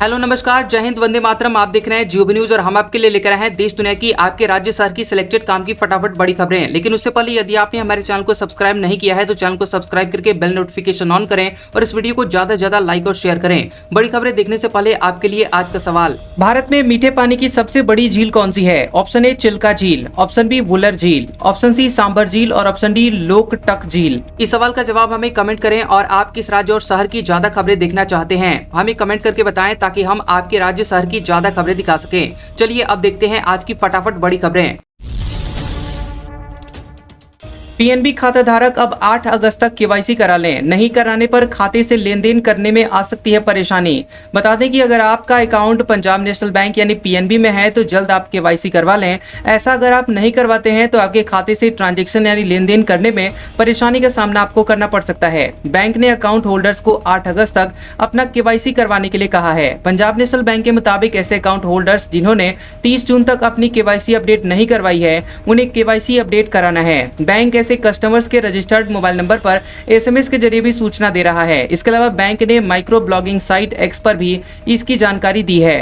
Hello नमस्कार, जय हिंद, वंदे मातरम। आप देख रहे हैं जियो न्यूज और हम आपके लिए लेकर आए हैं देश दुनिया की आपके राज्य शहर की सिलेक्टेड काम की फटाफट बड़ी खबरें। लेकिन उससे पहले यदि आपने हमारे चैनल को सब्सक्राइब नहीं किया है तो चैनल को सब्सक्राइब करके बेल नोटिफिकेशन ऑन करें और इस वीडियो को ज्यादा से ज्यादा लाइक और शेयर करें। बड़ी खबरें देखने से पहले आपके लिए आज का सवाल, भारत में मीठे पानी की सबसे बड़ी झील कौन सी है? ऑप्शन ए चिल्का झील, ऑप्शन बी वुलर झील, ऑप्शन सी सांबर झील और ऑप्शन डी लोकटक झील। इस सवाल का जवाब हमें कमेंट करें और आप किस राज्य और शहर की ज्यादा खबरें देखना चाहते हैं हमें कमेंट करके बताएं ताकि हम आपके राज्य शहर की ज्यादा खबरें दिखा सकें। चलिए अब देखते हैं आज की फटाफट बड़ी खबरें। पीएनबी खाता धारक अब 8 अगस्त तक केवाईसी करा लें, नहीं कराने पर खाते से लेन देन करने में आ सकती है परेशानी। बता दें कि अगर आपका अकाउंट पंजाब नेशनल बैंक यानी पीएनबी में है तो जल्द आप केवाईसी करवा लें। ऐसा अगर आप नहीं करवाते हैं तो आपके खाते से ट्रांजैक्शन यानी लेन देन करने में परेशानी का सामना आपको करना पड़ सकता है। बैंक ने अकाउंट होल्डर्स को 8 अगस्त तक अपना केवाईसी करवाने के लिए कहा है। पंजाब नेशनल बैंक के मुताबिक ऐसे अकाउंट होल्डर्स जिन्होंने 30 जून तक अपनी केवाईसी अपडेट नहीं करवाई है उन्हें केवाईसी अपडेट कराना है। बैंक ऐसे कस्टमर्स के रजिस्टर्ड मोबाइल नंबर पर एसएमएस के जरिए भी सूचना दे रहा है। इसके अलावा बैंक ने माइक्रो ब्लॉगिंग साइट एक्स पर भी इसकी जानकारी दी है।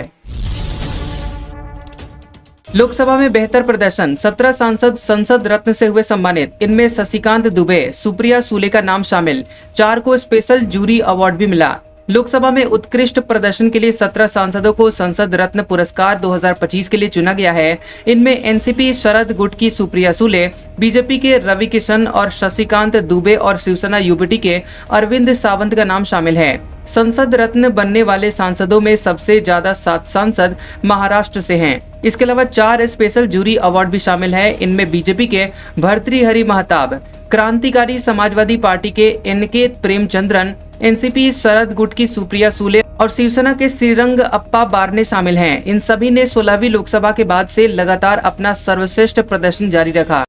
लोकसभा में बेहतर प्रदर्शन, 17 सांसद संसद रत्न से हुए सम्मानित। इनमें शशिकांत दुबे, सुप्रिया सूले का नाम शामिल। 4 को स्पेशल जूरी अवार्ड भी मिला। लोकसभा में उत्कृष्ट प्रदर्शन के लिए 17 सांसदों को संसद रत्न पुरस्कार 2025 के लिए चुना गया है। इनमें एनसीपी शरद गुट की सुप्रिया सूले, बीजेपी के रवि किशन और शशिकांत दुबे और शिवसेना यूबीटी के अरविंद सावंत का नाम शामिल है। संसद रत्न बनने वाले सांसदों में सबसे ज्यादा 7 सांसद महाराष्ट्र से हैं। इसके अलावा 4 स्पेशल जूरी अवार्ड भी शामिल है। इनमें बीजेपी के भर्तृहरि महताब, क्रांतिकारी समाजवादी पार्टी के एनके प्रेमचंद्रन, एनसीपी शरद गुट की सुप्रिया सूले और शिवसेना के श्रीरंग अप्पा बारने शामिल हैं। इन सभी ने 16वीं लोकसभा के बाद से लगातार अपना सर्वश्रेष्ठ प्रदर्शन जारी रखा।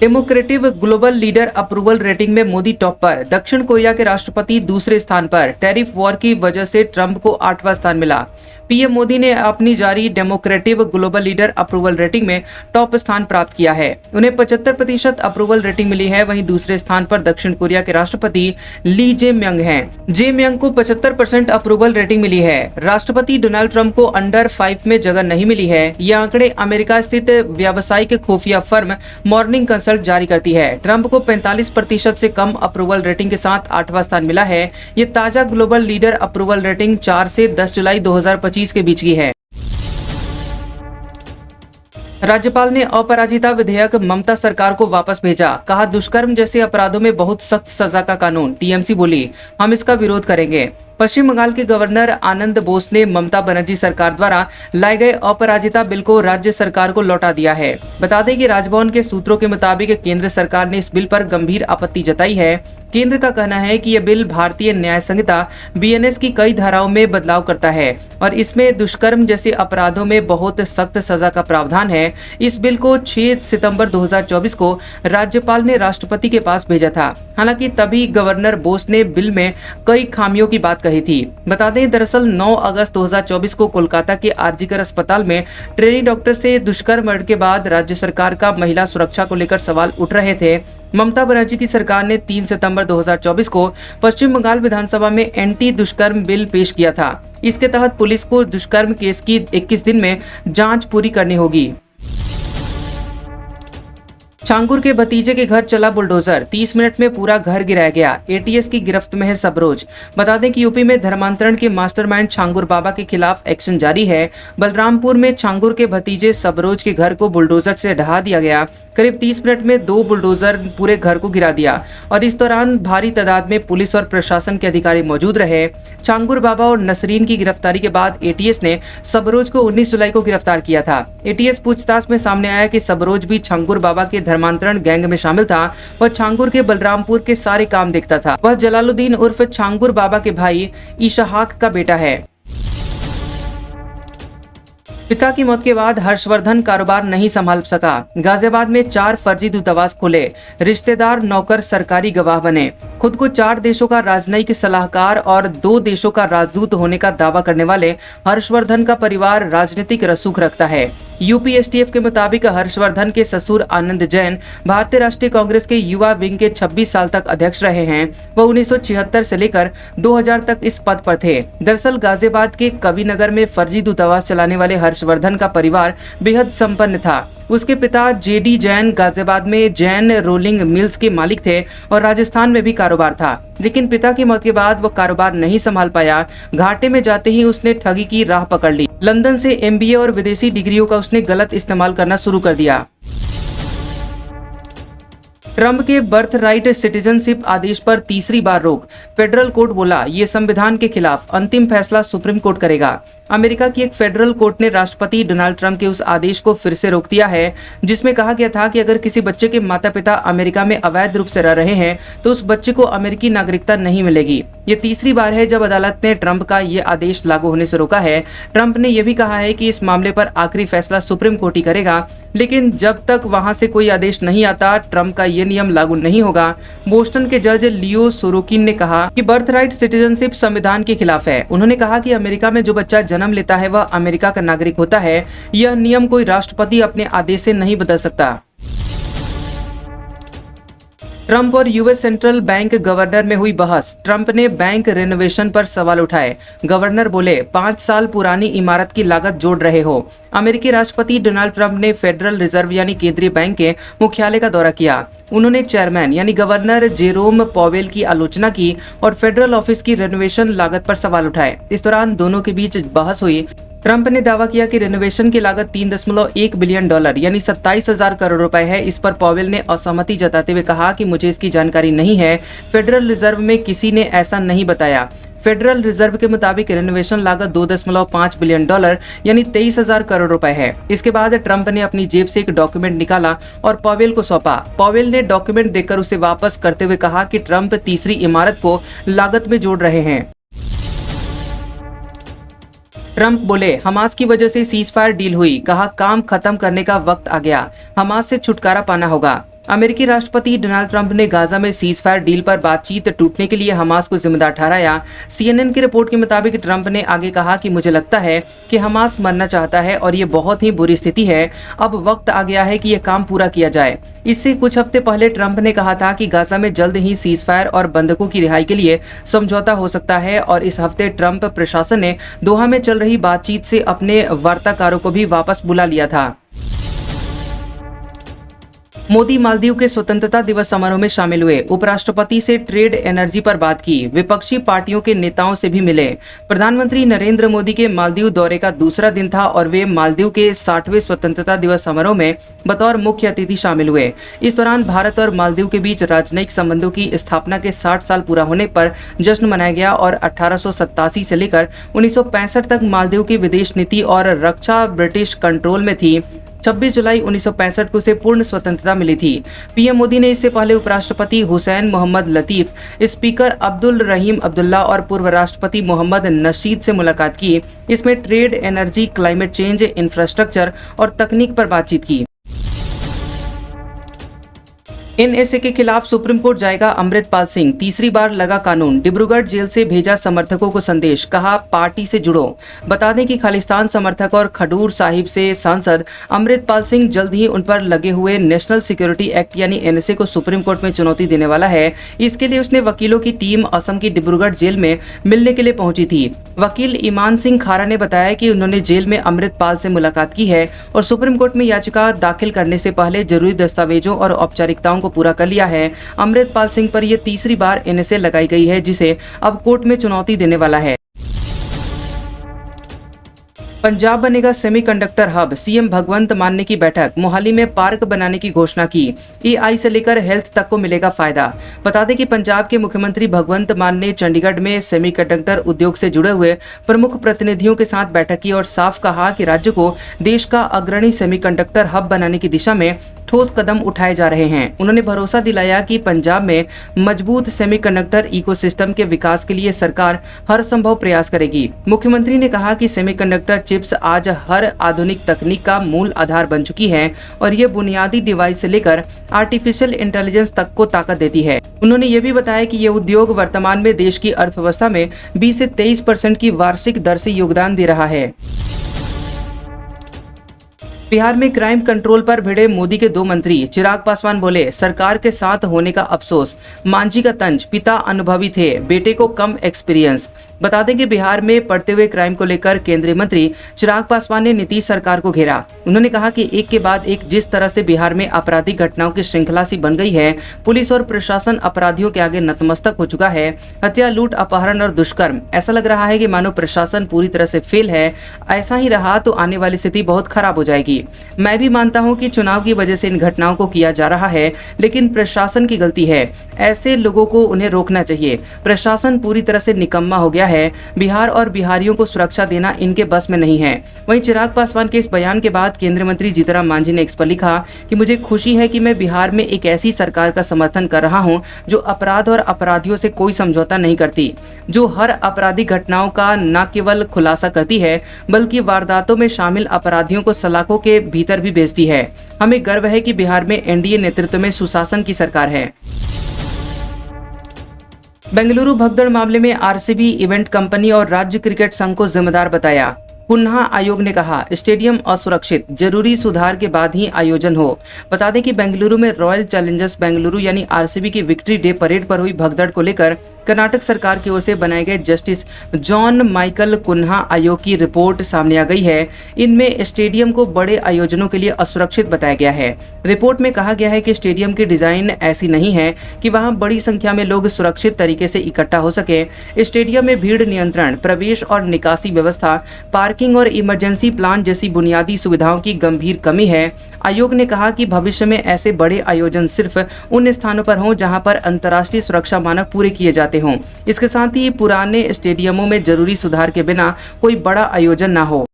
Democratic global leader approval rating में मोदी टॉप पर, दक्षिण कोरिया के राष्ट्रपति दूसरे स्थान पर। टैरिफ वॉर की वजह से ट्रंप को 8वां स्थान मिला। पीएम मोदी ने अपनी जारी democratic global leader approval rating में टॉप स्थान प्राप्त किया है। उन्हें 75% अप्रूवल रेटिंग मिली है। वहीं दूसरे स्थान पर दक्षिण कोरिया के राष्ट्रपति ली जे म्यंग हैं। जे म्यंग को 75% अप्रूवल रेटिंग मिली है। राष्ट्रपति डोनाल्ड ट्रंप को अंडर 5 में जगह नहीं मिली है। ये आंकड़े अमेरिका स्थित व्यावसायिक खुफिया फर्म मॉर्निंग कंसल्ट जारी करती है। ट्रंप को 45% से कम अप्रूवल रेटिंग के साथ 8वां स्थान मिला है। ये ताजा ग्लोबल लीडर अप्रूवल रेटिंग 4 से 10 जुलाई 2025 के बीच की है। राज्यपाल ने अपराजिता विधेयक ममता सरकार को वापस भेजा। कहा दुष्कर्म जैसे अपराधों में बहुत सख्त सजा का कानून। टीएमसी बोली हम इसका विरोध करेंगे। पश्चिम बंगाल के गवर्नर आनंद बोस ने ममता बनर्जी सरकार द्वारा लाए गए अपराजिता बिल को राज्य सरकार को लौटा दिया है। बता दें कि राजभवन के सूत्रों के मुताबिक केंद्र सरकार ने इस बिल पर गंभीर आपत्ति जताई है। केंद्र का कहना है कि यह बिल भारतीय न्याय संहिता बीएनएस की कई धाराओं में बदलाव करता है और इसमें दुष्कर्म जैसे अपराधों में बहुत सख्त सजा का प्रावधान है। इस बिल को 6 सितंबर 2024 को राज्यपाल ने राष्ट्रपति के पास भेजा था। हालांकि तभी गवर्नर बोस ने बिल में कई खामियों की बात कही थी। बता दें दरअसल 9 अगस्त 2024 को कोलकाता के आरजीकर अस्पताल में ट्रेनी डॉक्टर से दुष्कर्म के बाद राज्य सरकार का महिला सुरक्षा को लेकर सवाल उठ रहे थे। ममता बनर्जी की सरकार ने 3 सितंबर 2024 को पश्चिम बंगाल विधानसभा में एंटी दुष्कर्म बिल पेश किया था। इसके तहत पुलिस को दुष्कर्म केस की 21 दिन में जांच पूरी करनी होगी। छांगुर के भतीजे के घर चला बुलडोजर, 30 मिनट में पूरा घर गिराया गया। एटीएस की गिरफ्त में है सबरोज। बता दें कि यूपी में धर्मांतरण के मास्टरमाइंड छांगुर बाबा के खिलाफ एक्शन जारी है। बलरामपुर में छांगुर के भतीजे सबरोज के घर को बुलडोजर से ढहा दिया गया। करीब 30 मिनट में 2 बुलडोजर पूरे घर को गिरा दिया और इस दौरान भारी तादाद में पुलिस और प्रशासन के अधिकारी मौजूद रहे। छांगुर बाबा और नसरीन की गिरफ्तारी के बाद एटीएस ने सबरोज को 19 जुलाई को गिरफ्तार किया था। एटीएस पूछताछ में सामने आया कि सबरोज भी छांगुर बाबा के धर्मांतरण गैंग में शामिल था। वह छांगुर के बलरामपुर के सारे काम देखता था। वह जलालुद्दीन उर्फ छांगुर बाबा के भाई इशहाक का बेटा है। पिता की मौत के बाद हर्षवर्धन कारोबार नहीं संभाल सका। गाजियाबाद में 4 फर्जी दूतावास खुले। रिश्तेदार नौकर सरकारी गवाह बने। खुद को 4 देशों का राजनयिक सलाहकार और 2 देशों का राजदूत होने का दावा करने वाले हर्षवर्धन का परिवार राजनीतिक रसूख रखता है। यूपीएसटीएफ के मुताबिक हर्षवर्धन के ससुर आनंद जैन भारतीय राष्ट्रीय कांग्रेस के युवा विंग के 26 साल तक अध्यक्ष रहे हैं। वह 1976 से लेकर 2000 तक इस पद पर थे। दरअसल गाजियाबाद के कविनगर में फर्जी दूतावास चलाने वाले हर्षवर्धन का परिवार बेहद संपन्न था। उसके पिता जेडी जैन गाजियाबाद में जैन रोलिंग मिल्स के मालिक थे और राजस्थान में भी कारोबार था, लेकिन पिता की मौत के बाद वो कारोबार नहीं संभाल पाया। घाटे में जाते ही उसने ठगी की राह पकड़ ली। लंदन से एमबीए और विदेशी डिग्रियों का उसने गलत इस्तेमाल करना शुरू कर दिया। ट्रंप के बर्थ राइट सिटीजनशिप आदेश पर तीसरी बार रोक। फेडरल कोर्ट बोला ये संविधान के खिलाफ, अंतिम फैसला सुप्रीम कोर्ट करेगा। अमेरिका की एक फेडरल कोर्ट ने राष्ट्रपति डोनाल्ड ट्रंप के उस आदेश को फिर से रोक दिया है जिसमें कहा गया था कि अगर किसी बच्चे के माता पिता अमेरिका में अवैध रूप से रह रहे हैं तो उस बच्चे को अमेरिकी नागरिकता नहीं मिलेगी। ये तीसरी बार है जब अदालत ने ट्रंप का ये आदेश लागू होने से रोका है। ट्रंप ने यह भी कहा है कि इस मामले पर आखिरी फैसला सुप्रीम कोर्ट ही करेगा, लेकिन जब तक वहां से कोई आदेश नहीं आता ट्रंप का ये नियम लागू नहीं होगा। बोस्टन के जज लियो सोरोकिन ने कहा कि बर्थ राइट सिटीजनशिप संविधान के खिलाफ है। उन्होंने कहा कि अमेरिका में जो बच्चा जन्म लेता है वह अमेरिका का नागरिक होता है। यह नियम कोई राष्ट्रपति अपने आदेश से नहीं बदल सकता। ट्रंप और यूएस सेंट्रल बैंक गवर्नर में हुई बहस। ट्रंप ने बैंक रेनोवेशन पर सवाल उठाए। गवर्नर बोले 5 साल पुरानी इमारत की लागत जोड़ रहे हो। अमेरिकी राष्ट्रपति डोनाल्ड ट्रंप ने फेडरल रिजर्व यानी केंद्रीय बैंक के मुख्यालय का दौरा किया। उन्होंने चेयरमैन यानी गवर्नर जेरोम पॉवेल की आलोचना की और फेडरल ऑफिस की रेनोवेशन लागत पर सवाल उठाए। इस दौरान दोनों के बीच बहस हुई। ट्रंप ने दावा किया कि रेनोवेशन की लागत $3.1 बिलियन यानी 27,000 करोड़ रुपए है। इस पर पॉवेल ने असहमति जताते हुए कहा कि मुझे इसकी जानकारी नहीं है। फेडरल रिजर्व में किसी ने ऐसा नहीं बताया। फेडरल रिजर्व के मुताबिक रेनोवेशन लागत $2.5 बिलियन यानी 23,000 करोड़ रुपए है। इसके बाद ट्रंप ने अपनी जेब से एक डॉक्यूमेंट निकाला और पॉवेल को सौंपा। पॉवेल ने डॉक्यूमेंट देखकर उसे वापस करते हुए कहा कि ट्रंप तीसरी इमारत को लागत में जोड़ रहे हैं। ट्रंप बोले हमास की वजह से सीजफायर डील हुई। कहा काम खत्म करने का वक्त आ गया, हमास से छुटकारा पाना होगा। अमेरिकी राष्ट्रपति डोनाल्ड ट्रंप ने गाजा में सीजफायर डील पर बातचीत टूटने के लिए हमास को जिम्मेदार ठहराया। सीएनएन की रिपोर्ट के मुताबिक ट्रंप ने आगे कहा कि मुझे लगता है कि हमास मरना चाहता है और ये बहुत ही बुरी स्थिति है। अब वक्त आ गया है कि यह काम पूरा किया जाए। इससे कुछ हफ्ते पहले ट्रंप ने कहा था कि गाजा में जल्द ही सीजफायर और बंधकों की रिहाई के लिए समझौता हो सकता है और इस हफ्ते ट्रंप प्रशासन ने दोहा में चल रही बातचीत से अपने वार्ताकारों को भी वापस बुला लिया था। मोदी मालदीव के स्वतंत्रता दिवस समारोह में शामिल हुए। उपराष्ट्रपति से ट्रेड एनर्जी पर बात की। विपक्षी पार्टियों के नेताओं से भी मिले। प्रधानमंत्री नरेंद्र मोदी के मालदीव दौरे का दूसरा दिन था और वे मालदीव के 60वें स्वतंत्रता दिवस समारोह में बतौर मुख्य अतिथि शामिल हुए। इस दौरान भारत और मालदीव के बीच राजनयिक संबंधों की स्थापना के 60 साल पूरा होने पर जश्न मनाया गया और 1887 से लेकर 1965 तक मालदीव की विदेश नीति और रक्षा ब्रिटिश कंट्रोल में थी। 26 जुलाई 1965 को उसे पूर्ण स्वतंत्रता मिली थी। पीएम मोदी ने इससे पहले उपराष्ट्रपति हुसैन मोहम्मद लतीफ, स्पीकर अब्दुल रहीम अब्दुल्ला और पूर्व राष्ट्रपति मोहम्मद नशीद से मुलाकात की। इसमें trade, energy, climate change, infrastructure और तकनीक पर बातचीत की। एनएसए के खिलाफ सुप्रीम कोर्ट जाएगा अमृतपाल सिंह। तीसरी बार लगा कानून। डिब्रूगढ़ जेल से भेजा समर्थकों को संदेश। कहा पार्टी से जुड़ो। बता दें कि खालिस्तान समर्थक और खडूर साहिब से सांसद अमृतपाल सिंह जल्द ही उन पर लगे हुए नेशनल सिक्योरिटी एक्ट यानी एनएसए को सुप्रीम कोर्ट में चुनौती देने वाला है। इसके लिए उसने वकीलों की टीम असम की डिब्रूगढ़ जेल में मिलने के लिए पहुंची थी। वकील ईमान सिंह खारा ने बताया कि उन्होंने जेल में अमृतपाल से मुलाकात की है और सुप्रीम कोर्ट में याचिका दाखिल करने से पहले जरूरी दस्तावेजों और औपचारिकताओं को पूरा कर लिया है। अमृतपाल सिंह पर यह तीसरी बार एनएसए लगाई गई है जिसे अब कोर्ट में चुनौती देने वाला है। पंजाब बनेगा सेमीकंडक्टर हब। सीएम भगवंत मान ने की बैठक। मोहाली में पार्क बनाने की घोषणा की। एआई से लेकर हेल्थ तक को मिलेगा फायदा। बता दें कि पंजाब के मुख्यमंत्री भगवंत मान ने चंडीगढ़ में सेमीकंडक्टर उद्योग से जुड़े हुए प्रमुख प्रतिनिधियों के साथ बैठक की और साफ कहा कि राज्य को देश का अग्रणी सेमीकंडक्टर हब बनाने की दिशा में ठोस कदम उठाए जा रहे हैं। उन्होंने भरोसा दिलाया कि पंजाब में मजबूत सेमीकंडक्टर इकोसिस्टम के विकास के लिए सरकार हर संभव प्रयास करेगी। मुख्यमंत्री ने कहा कि सेमीकंडक्टर चिप्स आज हर आधुनिक तकनीक का मूल आधार बन चुकी है और ये बुनियादी डिवाइस से लेकर आर्टिफिशियल इंटेलिजेंस तक को ताकत देती है। उन्होंने ये भी बताया कि ये उद्योग वर्तमान में देश की अर्थव्यवस्था में 20 से 23% की वार्षिक दर से योगदान दे रहा है। बिहार में क्राइम कंट्रोल पर भिड़े मोदी के 2 मंत्री। चिराग पासवान बोले, सरकार के साथ होने का अफसोस। मांझी का तंज, पिता अनुभवी थे, बेटे को कम एक्सपीरियंस। बता दें कि बिहार में बढ़ते हुए क्राइम को लेकर केंद्रीय मंत्री चिराग पासवान ने नीतीश सरकार को घेरा। उन्होंने कहा कि एक के बाद एक जिस तरह से बिहार में आपराधिक घटनाओं की श्रृंखला सी बन गई है, पुलिस और प्रशासन अपराधियों के आगे नतमस्तक हो चुका है। हत्या, लूट, अपहरण और दुष्कर्म, ऐसा लग रहा है कि मानो प्रशासन पूरी तरह से फेल है। ऐसा ही रहा तो आने वाली स्थिति बहुत खराब हो जाएगी। मैं भी मानता हूं कि चुनाव की वजह से इन घटनाओं को किया जा रहा है, लेकिन प्रशासन की गलती है। ऐसे लोगों को उन्हें रोकना चाहिए। प्रशासन पूरी तरह से निकम्मा हो गया है। बिहार और बिहारियों को सुरक्षा देना इनके बस में नहीं है। वहीं चिराग पासवान के इस बयान के बाद केंद्रीय मंत्री जीतनराम मांझी ने एक्स पर लिखा कि मुझे खुशी है कि मैं बिहार में एक ऐसी सरकार का समर्थन कर रहा हूं जो अपराध और अपराधियों से कोई समझौता नहीं करती, जो हर आपराधिक घटनाओं का न केवल खुलासा करती है बल्कि वारदातों में शामिल अपराधियों को सलाखों के भीतर भी भेजती है। हमें गर्व है कि बिहार में एनडीए नेतृत्व में सुशासन की सरकार है। बेंगलुरु भगदड़ मामले में आरसीबी इवेंट कंपनी और राज्य क्रिकेट संघ को जिम्मेदार बताया। पुनः आयोग ने कहा, स्टेडियम असुरक्षित, जरूरी सुधार के बाद ही आयोजन हो। बता दें कि बेंगलुरु में रॉयल चैलेंजर्स बेंगलुरु यानी आरसीबी की विक्ट्री डे परेड पर हुई भगदड़ को लेकर कर्नाटक सरकार की ओर से बनाए गए जस्टिस जॉन माइकल कुन्हा आयोग की रिपोर्ट सामने आ गई है। इनमें स्टेडियम को बड़े आयोजनों के लिए असुरक्षित बताया गया है। रिपोर्ट में कहा गया है कि स्टेडियम की डिजाइन ऐसी नहीं है कि वहां बड़ी संख्या में लोग सुरक्षित तरीके से इकट्ठा हो सके। स्टेडियम में भीड़ नियंत्रण, प्रवेश और निकासी व्यवस्था, पार्किंग और इमरजेंसी प्लान जैसी बुनियादी सुविधाओं की गंभीर कमी है। आयोग ने कहा कि भविष्य में ऐसे बड़े आयोजन सिर्फ उन स्थानों पर हों जहां पर अंतर्राष्ट्रीय सुरक्षा मानक पूरे किए जाते हों। इसके साथ ही पुराने स्टेडियमों में जरूरी सुधार के बिना कोई बड़ा आयोजन ना हो।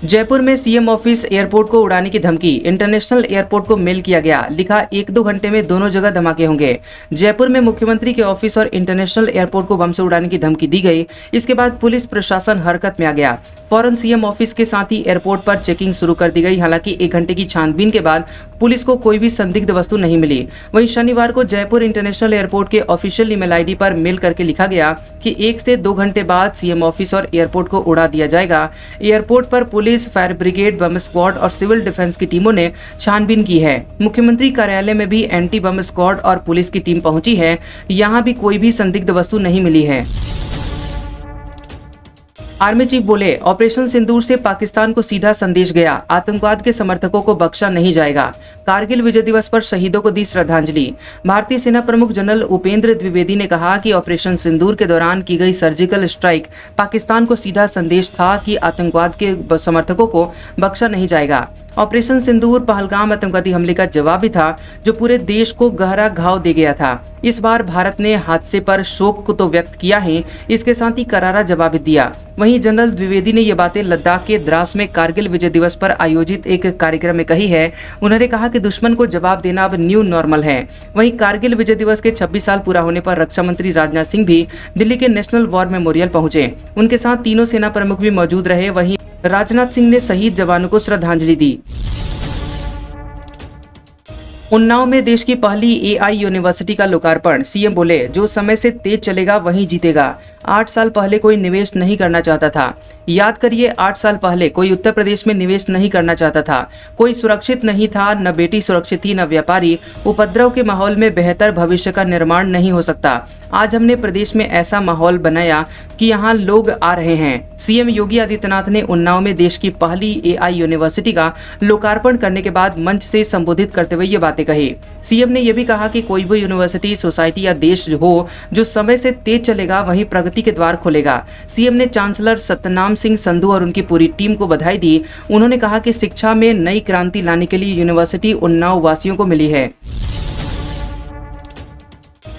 जयपुर में सीएम ऑफिस एयरपोर्ट को उड़ाने की धमकी, इंटरनेशनल एयरपोर्ट को मेल किया गया। लिखा, 1-2 घंटे में दोनों जगह धमाके होंगे। जयपुर में मुख्यमंत्री के ऑफिस और इंटरनेशनल एयरपोर्ट को बम से उड़ाने की धमकी दी गई। इसके बाद पुलिस प्रशासन हरकत में आ गया। फौरन सीएम ऑफिस के साथ ही एयरपोर्ट पर चेकिंग शुरू कर दी गई। हालांकि 1 घंटे की छानबीन के बाद पुलिस को कोई भी संदिग्ध वस्तु नहीं मिली। वहीं शनिवार को जयपुर इंटरनेशनल एयरपोर्ट के ऑफिशियल ईमेल आईडी पर मेल करके लिखा गया कि 1 से 2 घंटे बाद सीएम ऑफिस और एयरपोर्ट को उड़ा दिया जाएगा। एयरपोर्ट पर पुलिस, फायर ब्रिगेड, बम स्क्वाड और सिविल डिफेंस की टीमों ने छानबीन की है। मुख्यमंत्री कार्यालय में भी एंटी बम स्क्वाड और पुलिस की टीम पहुंची है। यहाँ भी कोई भी संदिग्ध वस्तु नहीं मिली है। आर्मी चीफ बोले, ऑपरेशन सिंदूर से पाकिस्तान को सीधा संदेश गया, आतंकवाद के समर्थकों को बख्शा नहीं जाएगा। कारगिल विजय दिवस पर शहीदों को दी श्रद्धांजलि। भारतीय सेना प्रमुख जनरल उपेंद्र द्विवेदी ने कहा कि ऑपरेशन सिंदूर के दौरान की गई सर्जिकल स्ट्राइक पाकिस्तान को सीधा संदेश था कि आतंकवाद के समर्थकों को बख्शा नहीं जाएगा। ऑपरेशन सिंदूर पहलगाम आतंकवादी हमले का जवाब भी था जो पूरे देश को गहरा घाव दे गया था। इस बार भारत ने हादसे पर शोक को तो व्यक्त किया है, इसके साथ ही करारा जवाब दिया। वहीं जनरल द्विवेदी ने ये बातें लद्दाख के द्रास में कारगिल विजय दिवस पर आयोजित एक कार्यक्रम में कही है। उन्होंने कहा कि दुश्मन को जवाब देना अब न्यू नॉर्मल है। वहीं कारगिल विजय दिवस के 26 साल पूरा होने पर रक्षा मंत्री राजनाथ सिंह भी दिल्ली के नेशनल वॉर मेमोरियल पहुंचे। उनके साथ तीनों सेना प्रमुख भी मौजूद रहे। वहीं राजनाथ सिंह ने शहीद जवानों को श्रद्धांजलि दी। उन्नाव में देश की पहली एआई यूनिवर्सिटी का लोकार्पण। सीएम बोले, जो समय से तेज चलेगा वही जीतेगा। 8 साल पहले कोई निवेश नहीं करना चाहता था। याद करिए, 8 साल पहले कोई उत्तर प्रदेश में निवेश नहीं करना चाहता था। कोई सुरक्षित नहीं था, न बेटी सुरक्षित थी, न व्यापारी। उपद्रव के माहौल में बेहतर भविष्य का निर्माण नहीं हो सकता। आज हमने प्रदेश में ऐसा माहौल बनाया कि यहाँ लोग आ रहे हैं। सीएम योगी आदित्यनाथ ने उन्नाव में देश की पहली एआई यूनिवर्सिटी का लोकार्पण करने के बाद मंच से संबोधित करते हुए ये बातें कही। सीएम ने यह भी कहा कि कोई भी यूनिवर्सिटी, सोसाइटी या देश हो जो समय से तेज चलेगा वही प्रगति के द्वार खोलेगा। सीएम ने चांसलर सत्यनाम सिंह संधू और उनकी पूरी टीम को बधाई दी। उन्होंने कहा कि शिक्षा में नई क्रांति लाने के लिए यूनिवर्सिटी उन्नाव वासियों को मिली है।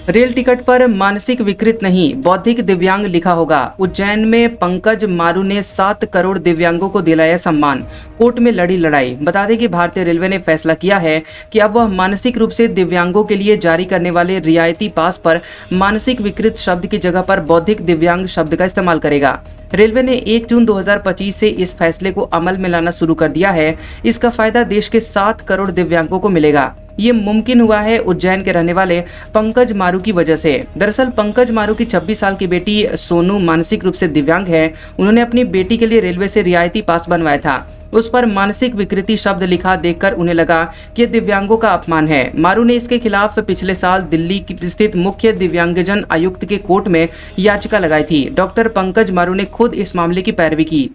रेल टिकट पर मानसिक विकृत नहीं, बौद्धिक दिव्यांग लिखा होगा। उज्जैन में पंकज मारू ने 7 करोड़ दिव्यांगों को दिलाया सम्मान। कोर्ट में लड़ी लड़ाई। बता दें कि भारतीय रेलवे ने फैसला किया है कि अब वह मानसिक रूप से दिव्यांगों के लिए जारी करने वाले रियायती पास पर मानसिक विकृत शब्द की जगह पर बौद्धिक दिव्यांग शब्द का इस्तेमाल करेगा। रेलवे ने 1 जून 2025 से इस फैसले को अमल में लाना शुरू कर दिया है। इसका फायदा देश के 7 करोड़ दिव्यांगों को मिलेगा। ये मुमकिन हुआ है उज्जैन के रहने वाले पंकज मारू की वजह से। दरअसल पंकज मारू की 26 साल की बेटी सोनू मानसिक रूप से दिव्यांग है। उन्होंने अपनी बेटी के लिए रेलवे से रियायती पास बनवाया था। उस पर मानसिक विकृति शब्द लिखा देखकर उन्हें लगा कि दिव्यांगों का अपमान है। मारू ने इसके खिलाफ पिछले साल दिल्ली स्थित मुख्य दिव्यांगजन आयुक्त के कोर्ट में याचिका लगाई थी। डॉक्टर पंकज मारू ने खुद इस मामले की पैरवी की।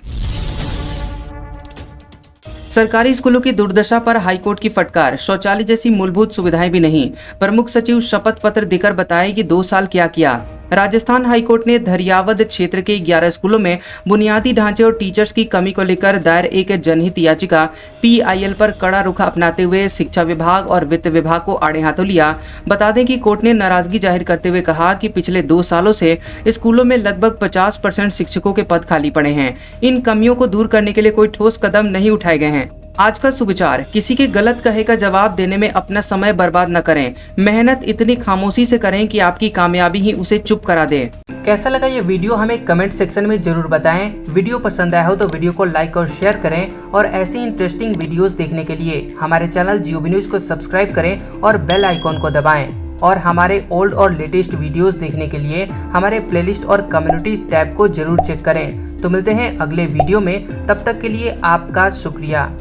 सरकारी स्कूलों की दुर्दशा पर हाईकोर्ट की फटकार, शौचालय जैसी मूलभूत सुविधाएं भी नहीं। प्रमुख सचिव शपथ पत्र देकर बताए कि 2 साल क्या किया। राजस्थान हाईकोर्ट ने धरियावद क्षेत्र के 11 स्कूलों में बुनियादी ढांचे और टीचर्स की कमी को लेकर दायर एक जनहित याचिका PIL पर कड़ा रुख अपनाते हुए शिक्षा विभाग और वित्त विभाग को आड़े हाथों लिया। बता दें कि कोर्ट ने नाराजगी जाहिर करते हुए कहा कि पिछले 2 सालों से स्कूलों में लगभग 50% शिक्षकों के पद खाली पड़े हैं। इन कमियों को दूर करने के लिए कोई ठोस कदम नहीं उठाए गए हैं। आज का सुविचार, किसी के गलत कहे का जवाब देने में अपना समय बर्बाद न करें। मेहनत इतनी खामोशी से करें कि आपकी कामयाबी ही उसे चुप करा दे। कैसा लगा ये वीडियो हमें कमेंट सेक्शन में जरूर बताएं। वीडियो पसंद आया हो तो वीडियो को लाइक और शेयर करें और ऐसी इंटरेस्टिंग वीडियोस देखने के लिए हमारे चैनल GOB न्यूज को सब्सक्राइब करें और बेल आइकॉन को दबाएं। और हमारे ओल्ड और लेटेस्ट वीडियोस देखने के लिए हमारे प्लेलिस्ट और कम्युनिटी टैब को जरूर चेक करें। तो मिलते हैं अगले वीडियो में, तब तक के लिए आपका शुक्रिया।